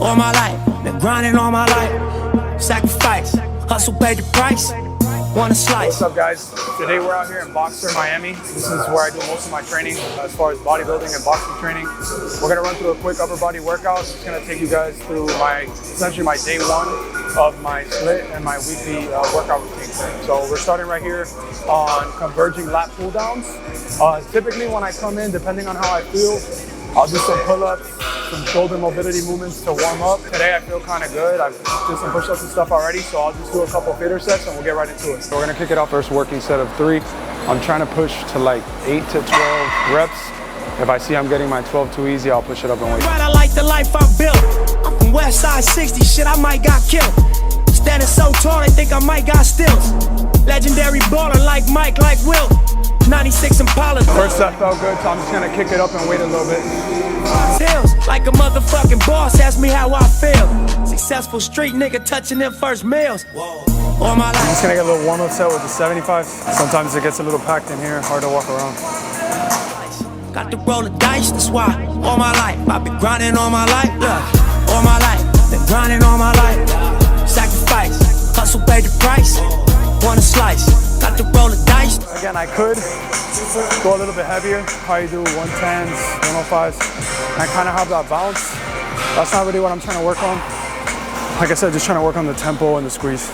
All my life, been grinding all my life. Sacrifice, hustle paid the price. Want a slice. What's up, guys? Today we're out here in Boxr, Miami. This is where I do most of my training as far as bodybuilding and boxing training. We're gonna run through a quick upper body workout. It's gonna take you guys through essentially my day one of my split and my weekly workout routine. So we're starting right here on converging lat pull downs. Typically when I come in, depending on how I feel, I'll do some pull-ups, some shoulder mobility movements to warm up. Today I feel kind of good. I've done some push-ups and stuff already, so I'll just do a couple fader sets and we'll get right into it. So we're gonna kick it off. First working set of 3. I'm trying to push to like 8 to 12 reps. If I see I'm getting my 12 too easy, I'll push it up and wait. Right, I like the life I built. I'm from West Side 60, shit, I might got killed. Standing so tall, they think I might got stills. Legendary baller like Mike, like Will. 96 Impala. First set felt good, so I'm just gonna kick it up and wait a little bit. Hills, like a motherfucking boss, ask me how I feel. Successful street nigga touching them first meals. All my life. I'm just gonna get a little warm-up set with the 75. Sometimes it gets a little packed in here, hard to walk around. Got to roll the dice, that's why. All my life, I've been grinding all my life. Look, all my life, been grinding all my life. Sacrifice, hustle paid the price. Want a slice, got to roll the dice. Again, I could go a little bit heavier, probably do 110s, 105s, and I kind of have that bounce. That's not really what I'm trying to work on. Like I said, just trying to work on the tempo and the squeeze.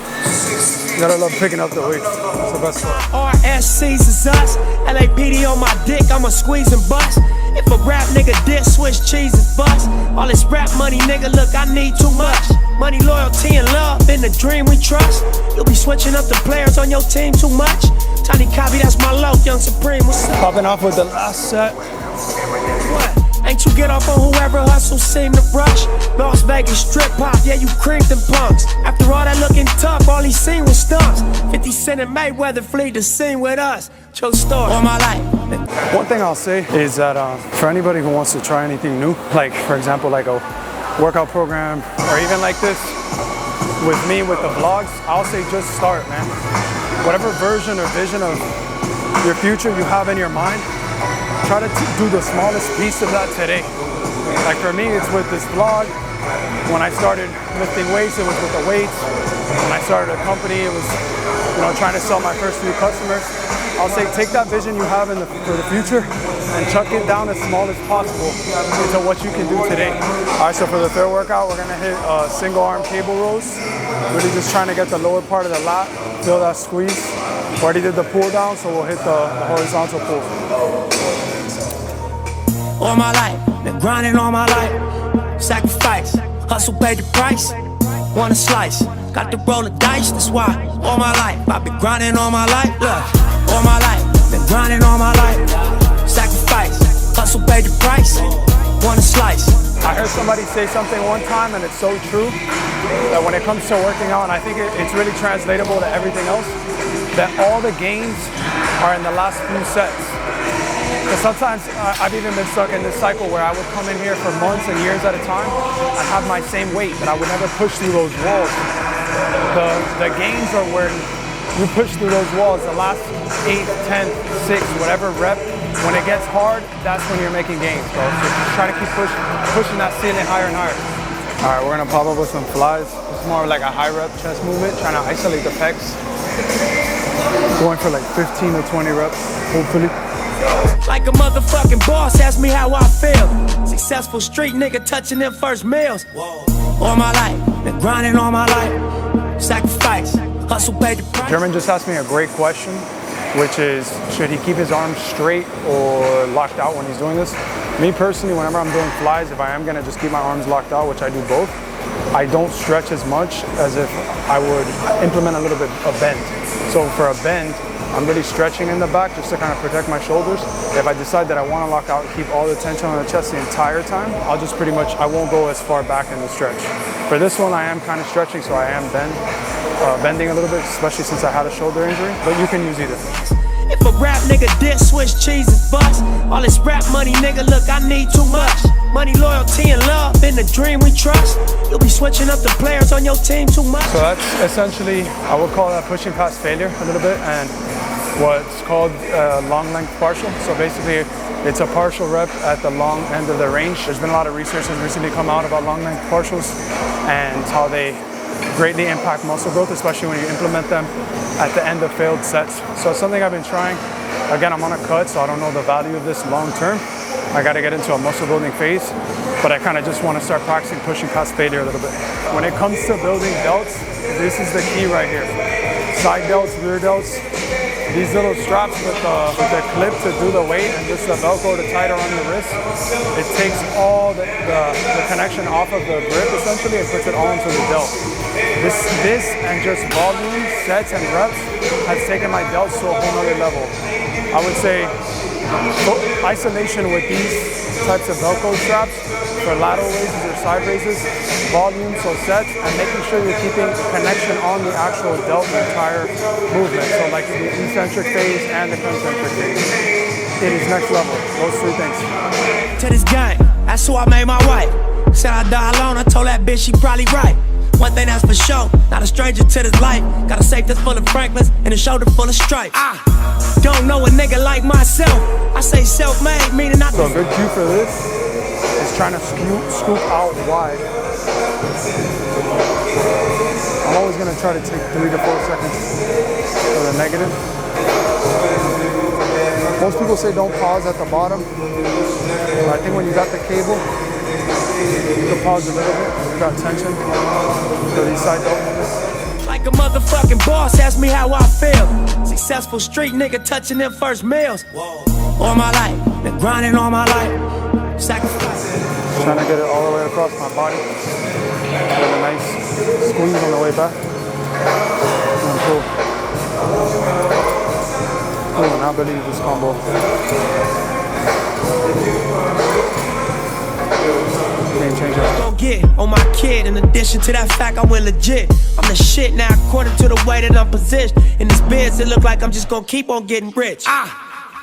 You gotta love picking up the weight. That's the best part. RSCs is us, LAPD on my dick, I'ma squeeze and bust. If a rap nigga diss, Swiss cheese is bust. All this rap money, nigga, look, I need too much. Money, loyalty, and love, in the dream we trust. You'll be switching up the players on your team too much. Tiny copy, that's my low, Young Supreme, what's up? Popping off with the last set. What? Ain't you get off on whoever hustle seem to rush? Las Vegas strip pop, yeah, you creamed them punks. After all that looking tough, all he seen was stunts. 50 Cent and Mayweather flee the scene with us. True story. All my life. One thing I'll say is that for anybody who wants to try anything new, like for example, like a workout program, or even like this with me with the vlogs, I'll say just start, man. Whatever version or vision of your future you have in your mind, try to do the smallest piece of that today. Like for me, it's with this vlog. When I started lifting weights, it was with the weights. When I started a company, it was, trying to sell my first few customers. I'll say take that vision you have for the future and chuck it down as small as possible into what you can do today. All right, so for the third workout, we're gonna hit single arm cable rows. Really just trying to get the lower part of the lat, feel that squeeze. We already did the pull down, so we'll hit the horizontal pull. All my life, been grinding all my life. Sacrifice, hustle paid the price. Want a slice, got to roll the dice, that's why. All my life, I've been grinding all my life. Look, all my life, been grinding all my life. Sacrifice, hustle paid the price. Want a slice. I heard somebody say something one time, and it's so true, that when it comes to working out, and I think it's really translatable to everything else, that all the gains are in the last few sets. Because sometimes I've even been stuck in this cycle where I would come in here for months and years at a time and have my same weight, but I would never push through those walls. The gains are where you push through those walls, the last 8, 10, 6, whatever rep. When it gets hard, that's when you're making gains, bro. So just try to keep pushing that ceiling higher and higher. All right, we're gonna pop up with some flies. It's more like a high rep chest movement, trying to isolate the pecs. Going for like 15 to 20 reps, hopefully. Like a motherfucking boss, ask me how I feel. Successful street nigga touching them first meals. All my life, been grinding all my life. Sacrifice, hustle paid the price. German just asked me a great question, which is, should he keep his arms straight or locked out when he's doing this? Me personally, whenever I'm doing flies, if I am gonna just keep my arms locked out, which I do both, I don't stretch as much as if I would implement a little bit of bend. So for a bend, I'm really stretching in the back just to kind of protect my shoulders. If I decide that I want to lock out and keep all the tension on the chest the entire time, I'll just pretty much, I won't go as far back in the stretch. For this one, I am kind of stretching, so I am bending a little bit, especially since I had a shoulder injury, but you can use either. If a rap nigga diss, Swiss cheese is bust. All this rap money, nigga, look, I need too much. Money, loyalty, and love, in the dream we trust. You'll be switching up the players on your team too much. So that's essentially, I would call that pushing past failure a little bit, and what's called long length partial. So basically, it's a partial rep at the long end of the range. There's been a lot of research that's recently come out about long length partials and how they greatly impact muscle growth, especially when you implement them at the end of failed sets. So it's something I've been trying. Again, I'm on a cut, so I don't know the value of this long term. I got to get into a muscle building phase, but I kind of just want to start practicing pushing past failure a little bit. When it comes to building delts, this is the key right here. Side delts, rear delts, these little straps with the clip to do the weight and just the Velcro to tie it around your wrist, it takes all the connection off of the grip essentially and puts it all into the delt. This and just volume, sets, and reps has taken my delts to a whole nother level. I would say isolation with these types of Velcro straps for lateral raises or side raises, volume, so sets, and making sure you're keeping connection on the actual delt the entire movement. So like the eccentric phase and the concentric phase. It is next level, those three things. To this game, that's who I made my wife. Said I die alone, I told that bitch she probably right. One thing that's for sure, not a stranger to this life. Got a safe that's full of Franklins and a shoulder full of stripes. I don't know a nigga like myself. I say self-made, meaning not. So a good cue for this is trying to scoop out wide. I'm always gonna try to take 3 to 4 seconds for the negative. Most people say don't pause at the bottom, but I think when you got the cable, you can pause a little bit. You got tension for these side delt movements. Like a motherfucking boss, ask me how I feel. Successful street nigga touching them first meals. All my life, been grinding all my life. Sacrifice. Trying to get it all the way across my body. Get a nice squeeze on the way back. And pull. Oh, now believe this combo. Game changer. Go get on my kid. In addition to that fact, I went legit. I'm the shit now, according to the way that I'm positioned. In this biz, it look like I'm just gonna keep on getting rich.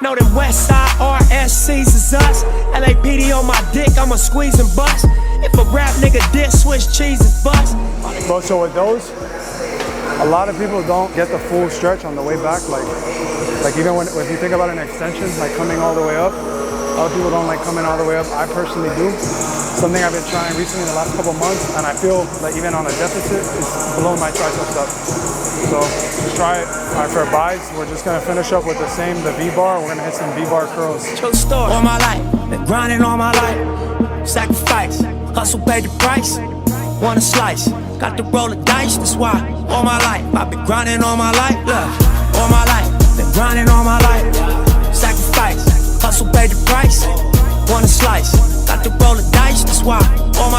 Know them West Side RSCs is us. LAPD on my dick, I'ma squeeze and bust. If a rap nigga diss, Swiss cheese is bust. But so with those, a lot of people don't get the full stretch on the way back. Like even if you think about an extension, like coming all the way up, a lot of people don't like coming all the way up. I personally do. Something I've been trying recently in the last couple months, and I feel like even on a deficit, it's blowing my triceps up. So just try it. All right, for buys, we're just gonna finish up with the V-bar. We're gonna hit some V-bar curls. True story. All my life, been grinding all my life. Sacrifice, hustle paid the price. Want a slice, got to roll the dice. That's why all my life, I've been grinding all my life. Look, all my life, been grinding all my life. Sacrifice, hustle paid the price. Want a slice, got to roll the dice. That's why all